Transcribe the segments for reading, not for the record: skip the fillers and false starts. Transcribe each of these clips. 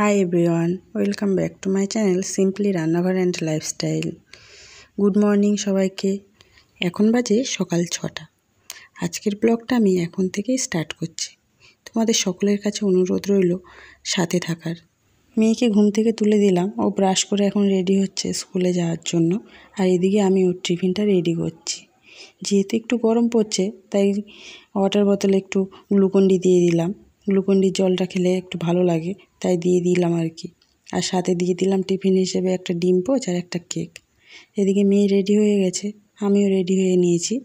Hi everyone, welcome back to my channel simply রান্নাঘর and lifestyle. Good morning সবাইকে। এখন বাজে সকাল 6টা। আজকের ব্লগটা আমি এখন থেকেই স্টার্ট করছি। তোমাদের সকলের কাছে অনুরোধ রইল সাথে থাকার। মেয়েকে ঘুম থেকে তুলে দিলাম, ও ব্রাশ করে এখন রেডি হচ্ছে স্কুলে যাওয়ার জন্য। আর এদিকে আমি ওর টিফিনটা রেডি করছি। যেহেতু একটু গরম পড়ছে তাই ওয়াটার বোতলে একটু গ্লুকন-ডি দিয়ে দিলাম। গ্লুকন-ডির জলটা খেলে একটু ভালো লাগে তাই দিয়ে দিলাম আর কি। আর সাথে দিয়ে দিলাম টিফিন হিসেবে একটা ডিম পোচ আর একটা কেক। এদিকে মেয়ে রেডি হয়ে গেছে, আমিও রেডি হয়ে নিয়েছি।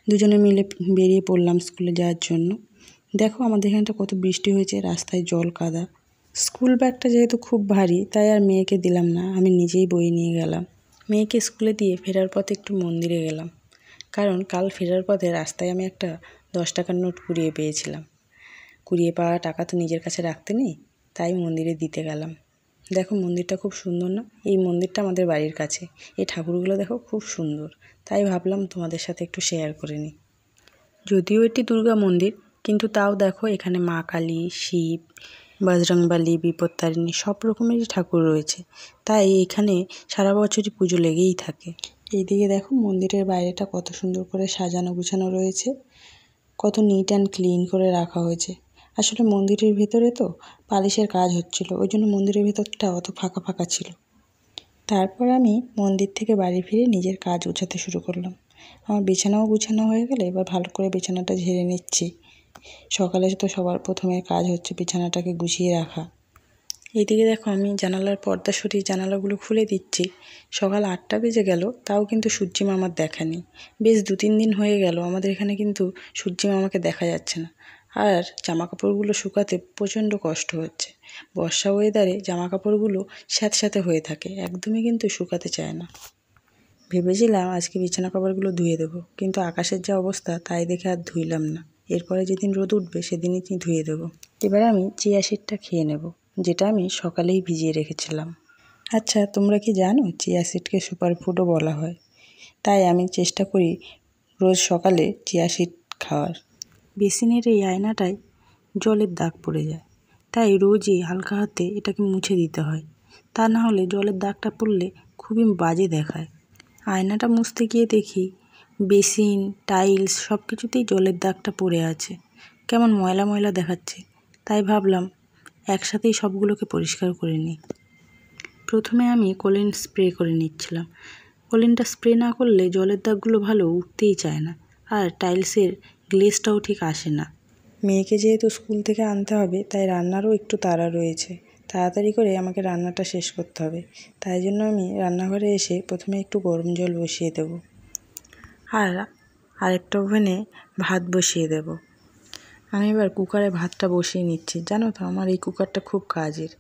দুজনে মিলে বেরিয়ে পড়লাম স্কুলে যাওয়ার জন্য। দেখো আমাদের এখানটা কত বৃষ্টি হয়েছে, রাস্তায় জল কাদা। স্কুল ব্যাগটা যেহেতু খুব ভারী তাই আর মেয়েকে দিলাম না, আমি নিজেই বয়ে নিয়ে গেলাম। মেয়েকে স্কুলে দিয়ে ফেরার পথে একটু মন্দিরে গেলাম, কারণ কাল ফেরার পথে রাস্তায় আমি একটা 10 টাকার নোট কুড়িয়ে পেয়েছিলাম। কুড়িয়ে পাওয়া টাকা তো নিজের কাছে রাখতে নেই, তাই মন্দিরে দিতে গেলাম। দেখো মন্দিরটা খুব সুন্দর না? এই মন্দিরটা আমাদের বাড়ির কাছে। এই ঠাকুরগুলো দেখো খুব সুন্দর, তাই ভাবলাম তোমাদের সাথে একটু শেয়ার করে নিই। যদিও এটি দুর্গা মন্দির, কিন্তু তাও দেখো এখানে মা কালী, শিব, বজরংবলী, বিপত্তারিণী সব রকমেরই ঠাকুর রয়েছে, তাই এখানে সারা বছরই পুজো লেগেই থাকে। এইদিকে দেখো মন্দিরের বাইরেটা কত সুন্দর করে সাজানো গুছানো রয়েছে, কত নিট অ্যান্ড ক্লিন করে রাখা হয়েছে। আসলে মন্দিরের ভিতরে তো পালিশের কাজ হচ্ছিল, ওই জন্য মন্দিরের ভিতরটা অত ফাঁকা ফাঁকা ছিল। তারপর আমি মন্দির থেকে বাড়ি ফিরে নিজের কাজ গোছাতে শুরু করলাম। আমার বিছানাও গুছানো হয়ে গেলে এবার ভালো করে বিছানাটা ঝেড়ে নিচ্ছি। সকালে তো সবার প্রথমে কাজ হচ্ছে বিছানাটাকে গুছিয়ে রাখা। এইদিকে দেখো আমি জানালার পর্দা সরিয়ে জানালাগুলো খুলে দিচ্ছি। সকাল 8টা বেজে গেল, তাও কিন্তু সূর্যি মামার দেখা নেই। বেশ 2-3 দিন হয়ে গেল আমাদের এখানে কিন্তু সূর্যি মামাকে দেখা যাচ্ছে না। আর জামাকাপড়গুলো শুকাতে প্রচণ্ড কষ্ট হচ্ছে। বর্ষা ওয়েদারে জামাকাপড়গুলো স্যাঁতস্যাঁতে হয়ে থাকে, একদমই কিন্তু শুকাতে চায় না। ভেবেছিলাম আজকে বিছানা কভারগুলো ধুয়ে দেবো, কিন্তু আকাশের যা অবস্থা তাই দেখে আর ধুইলাম না। এরপরে যেদিন রোদ উঠবে সেদিনই ধুয়ে দেবো। এবার আমি চিয়া সিডটা খেয়ে নেব, যেটা আমি সকালেই ভিজিয়ে রেখেছিলাম। আচ্ছা, তোমরা কি জানো চিয়া সিডকে সুপারফুডও বলা হয়? তাই আমি চেষ্টা করি রোজ সকালে চিয়া সিড খাওয়ার। বেসিনের এই আয়নাটায় জলের দাগ পড়ে যায়, তাই রোজই হালকা হাতে এটাকে মুছে দিতে হয়। তা না হলে জলের দাগটা পড়লে খুবই বাজে দেখায়। আয়নাটা মুছতে গিয়ে দেখি বেসিন, টাইলস সব কিছুতেই জলের দাগটা পড়ে আছে, কেমন ময়লা ময়লা দেখাচ্ছে। তাই ভাবলাম একসাথেই সবগুলোকে পরিষ্কার করে নিই। প্রথমে আমি কোলিন স্প্রে করে নিচ্ছিলাম। কোলিনটা স্প্রে না করলে জলের দাগগুলো ভালো উঠতেই চায় না, আর টাইলসের গ্লেজটাও ঠিক আসে না। মেয়েকে যেহেতু স্কুল থেকে আনতে হবে তাই রান্নারও একটু তাড়া রয়েছে, তাড়াতাড়ি করে আমাকে রান্নাটা শেষ করতে হবে। তাই জন্য আমি রান্নাঘরে এসে প্রথমে একটু গরম জল বসিয়ে দেব, আর আরেকটা ওভেনে ভাত বসিয়ে দেব। আমি এবার কুকারে ভাতটা বসিয়ে নিচ্ছি। জানো তো আমার এই কুকারটা খুব কাজের।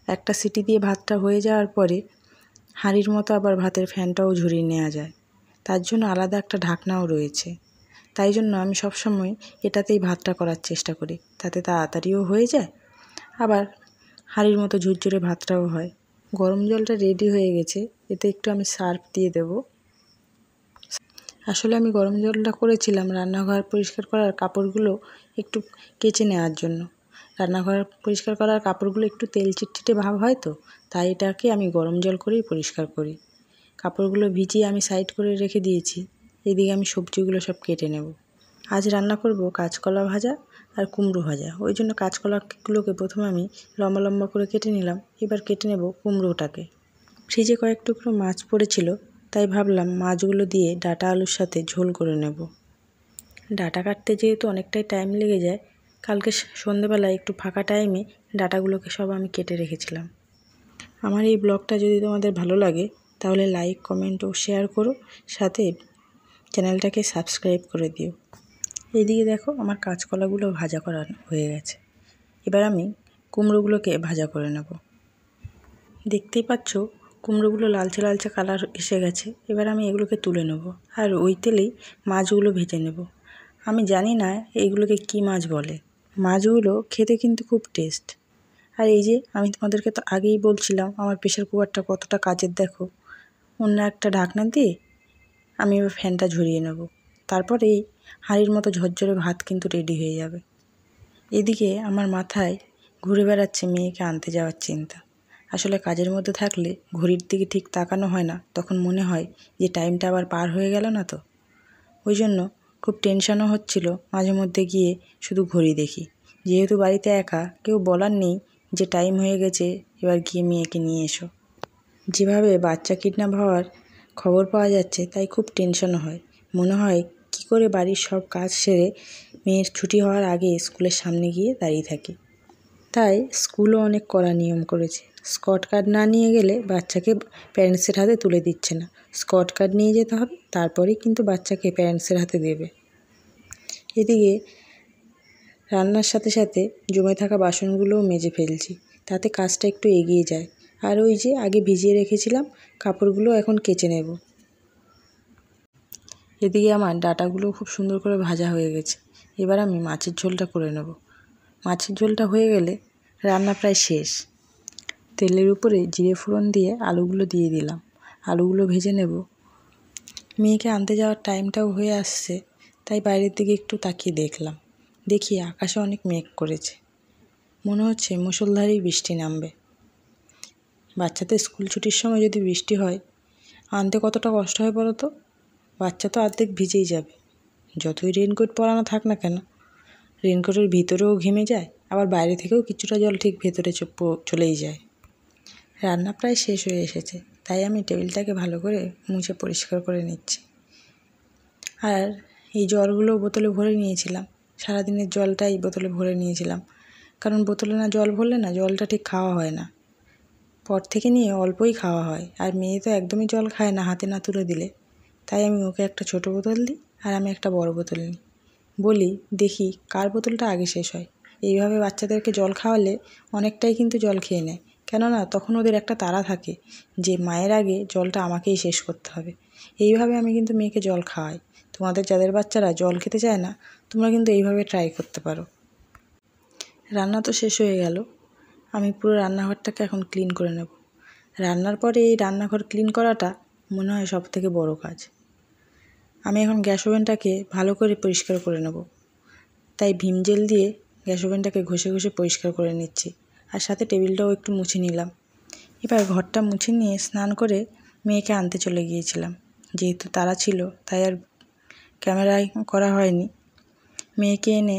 একটা সিটি দিয়ে ভাতটা হয়ে যাওয়ার পরে হাঁড়ির মতো আবার ভাতের ফ্যানটাও ঝরিয়ে নেওয়া যায়, তার জন্য আলাদা একটা ঢাকনাও রয়েছে। তাই জন্য আমি সবসময় এটাতেই ভাতটা করার চেষ্টা করি, তাতে তাড়াতাড়িও হয়ে যায়, আবার হাঁড়ির মতো ঝুরঝুরে ভাতটাও হয়। গরম জলটা রেডি হয়ে গেছে, এতে একটু আমি সার্ফ দিয়ে দেব। আসলে আমি গরম জলটা করেছিলাম রান্নাঘর পরিষ্কার করার কাপড়গুলো একটু কেচে নেওয়ার জন্য। রান্নাঘর পরিষ্কার করার কাপড়গুলো একটু তেল চিটচিটে ভাব হয় তো, তাই এটাকে আমি গরম জল করেই পরিষ্কার করি। কাপড়গুলো ভিজিয়ে আমি সাইড করে রেখে দিয়েছি। এদিকে আমি সবজিগুলো সব কেটে নেব। আজ রান্না করব কাঁচকলা ভাজা আর কুমড়ো ভাজা। ওই জন্য কাঁচকলাগুলোকে প্রথমে আমি লম্বা লম্বা করে কেটে নিলাম। এবার কেটে নেব কুমড়োটাকে। ফ্রিজে কয়েক টুকরো মাছ পড়েছিল, তাই ভাবলাম মাছগুলো দিয়ে ডাঁটা আলুর সাথে ঝোল করে নেব। ডাঁটা কাটতে যেহেতু অনেকটাই টাইম লেগে যায়, কালকে সন্ধেবেলায় একটু ফাঁকা টাইমে ডাঁটাগুলোকে সব আমি কেটে রেখেছিলাম। আমার এই ব্লগটা যদি তোমাদের ভালো লাগে তাহলে লাইক, কমেন্ট ও শেয়ার করো, সাথে চ্যানেলটাকে সাবস্ক্রাইব করে দিও। এইদিকে দেখো আমার কাঁচকলাগুলো ভাজা করা হয়ে গেছে। এবার আমি কুমড়োগুলোকে ভাজা করে নেব। দেখতেই পাচ্ছ কুমড়োগুলো লালচে লালচে কালার এসে গেছে। এবার আমি এগুলোকে তুলে নেব, আর ওই তেলেই মাছগুলো ভেজে নেব। আমি জানি না এইগুলোকে কি মাছ বলে। মাছগুলো খেতে কিন্তু খুব টেস্ট। আর এই যে আমি তোমাদেরকে তো আগেই বলছিলাম আমার প্রেশার কুকারটা কতটা কাজের। দেখো অন্য একটা ঢাকনা দিয়ে আমি এবার ফ্যানটা ঝরিয়ে নেব, তারপর এই হাঁড়ির মতো ঝরঝরে ভাত কিন্তু রেডি হয়ে যাবে। এদিকে আমার মাথায় ঘুরে বেড়াচ্ছে মেয়েকে আনতে যাওয়ার চিন্তা। আসলে কাজের মধ্যে থাকলে ঘড়ির দিকে ঠিক তাকানো হয় না, তখন মনে হয় যে টাইমটা আবার পার হয়ে গেল না তো। ওই জন্য খুব টেনশনও হচ্ছিল, মাঝে মধ্যে গিয়ে শুধু ঘড়ি দেখি। যেহেতু বাড়িতে একা, কেউ বলার নেই যে টাইম হয়ে গেছে, এবার গিয়ে মেয়েকে নিয়ে এসো। যেভাবে বাচ্চা কিডন্যাপ হওয়ার খবর পাওয়া যাচ্ছে, তাই খুব টেনশনও হয়। মনে হয় কি করে বাড়ির সব কাজ সেরে মেয়ের ছুটি হওয়ার আগে স্কুলের সামনে গিয়ে দাঁড়িয়ে থাকি। তাই স্কুলও অনেক কড়া নিয়ম করেছে। স্কট কার্ড না নিয়ে গেলে বাচ্চাকে প্যারেন্টসের হাতে তুলে দিচ্ছে না। স্কট কার্ড নিয়ে যেতে হবে, তারপরেই কিন্তু বাচ্চাকে প্যারেন্টসের হাতে দেবে। এদিকে রান্নার সাথে সাথে জমে থাকা বাসনগুলোও মেজে ফেলছি, তাতে কাজটা একটু এগিয়ে যায়। আর ওই যে আগে ভিজিয়ে রেখেছিলাম কাপড়গুলো এখন কেচে নেব। এদিকে আমার ডাঁটাগুলো খুব সুন্দর করে ভাজা হয়ে গেছে। এবার আমি মাছের ঝোলটা করে নেব। মাছের ঝোলটা হয়ে গেলে রান্না প্রায় শেষ। তেলের উপরে জিরে ফোড়ন দিয়ে আলুগুলো দিয়ে দিলাম। আলুগুলো ভেজে নেব। মেয়েকে আনতে যাওয়ার টাইমটাও হয়ে আসছে, তাই বাইরের দিকে একটু তাকিয়ে দেখলাম। দেখি আকাশে অনেক মেঘ করেছে, মনে হচ্ছে মুষলধারেই বৃষ্টি নামবে। বাচ্চাদের স্কুল ছুটির সময় যদি বৃষ্টি হয়, আনতে কতটা কষ্ট হয় বলো তো। বাচ্চা তো অর্ধেক ভিজেই যাবে। যতই রেনকোট পরানো থাক না কেন, রেনকোটের ভিতরেও ঘেমে যায়, আবার বাইরে থেকেও কিছুটা জল ঠিক ভেতরে চলেই যায়। রান্না প্রায় শেষ হয়ে এসেছে, তাই আমি টেবিলটাকে ভালো করে মুছে পরিষ্কার করে নিচ্ছি। আর এই জলগুলো বোতলে ভরে নিয়েছিলাম, সারাদিনের জলটাই বোতলে ভরে নিয়েছিলাম, কারণ বোতলে না জল ভরলে না জলটা ঠিক খাওয়া হয় না। পর থেকে নিয়ে অল্পই খাওয়া হয়, আর মেয়ে তো একদমই জল খায় না হাতে না তুলে দিলে। তাই আমি ওকে একটা ছোটো বোতল দিই, আর আমি একটা বড় বোতল নিই। বলি দেখি কার বোতলটা আগে শেষ হয়। এইভাবে বাচ্চাদেরকে জল খাওয়ালে অনেকটাই কিন্তু জল খেয়ে নেয়, কেননা তখন ওদের একটা তাড়া থাকে যে মায়ের আগে জলটা আমাকেই শেষ করতে হবে। এইভাবে আমি কিন্তু মেয়েকে জল খাওয়াই। তোমাদের যাদের বাচ্চারা জল খেতে চায় না, তোমরা কিন্তু এইভাবে ট্রাই করতে পারো। রান্না তো শেষ হয়ে গেল, আমি পুরো রান্নাঘরটাকে এখন ক্লিন করে নেব। রান্নার পরে এই রান্নাঘর ক্লিন করাটা মনে হয় সবথেকে বড় কাজ। আমি এখন গ্যাস ওভেনটাকে ভালো করে পরিষ্কার করে নেব, তাই ভিম জেল দিয়ে গ্যাস ওভেনটাকে ঘষে ঘষে পরিষ্কার করে নিচ্ছি, আর সাথে টেবিলটাও একটু মুছে নিলাম। এবার ঘরটা মুছে নিয়ে স্নান করে মেয়েকে আনতে চলে গিয়েছিলাম। যেহেতু তাড়া ছিল, তাই আর ক্যামেরায় করা হয়নি। মেয়েকে এনে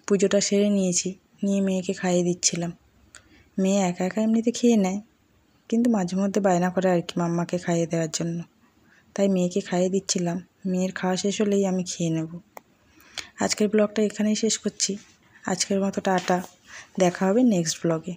পুজোটা সেরে নিয়েছি, নিয়ে মেয়েকে খাইয়ে দিচ্ছিলাম। মেয়ে একা একা এমনিতে খেয়ে নেয়, কিন্তু মাঝে মধ্যে বায়না করে আর কি মাম্মাকে খাইয়ে দেওয়ার জন্য, তাই মেয়েকে খাইয়ে দিচ্ছিলাম। মেয়ের খাওয়া শেষ হলেই আমি খেয়ে নেব। আজকের ব্লগটা এখানেই শেষ করছি। আজকের মতো টাটা, দেখা হবে নেক্সট ব্লগে।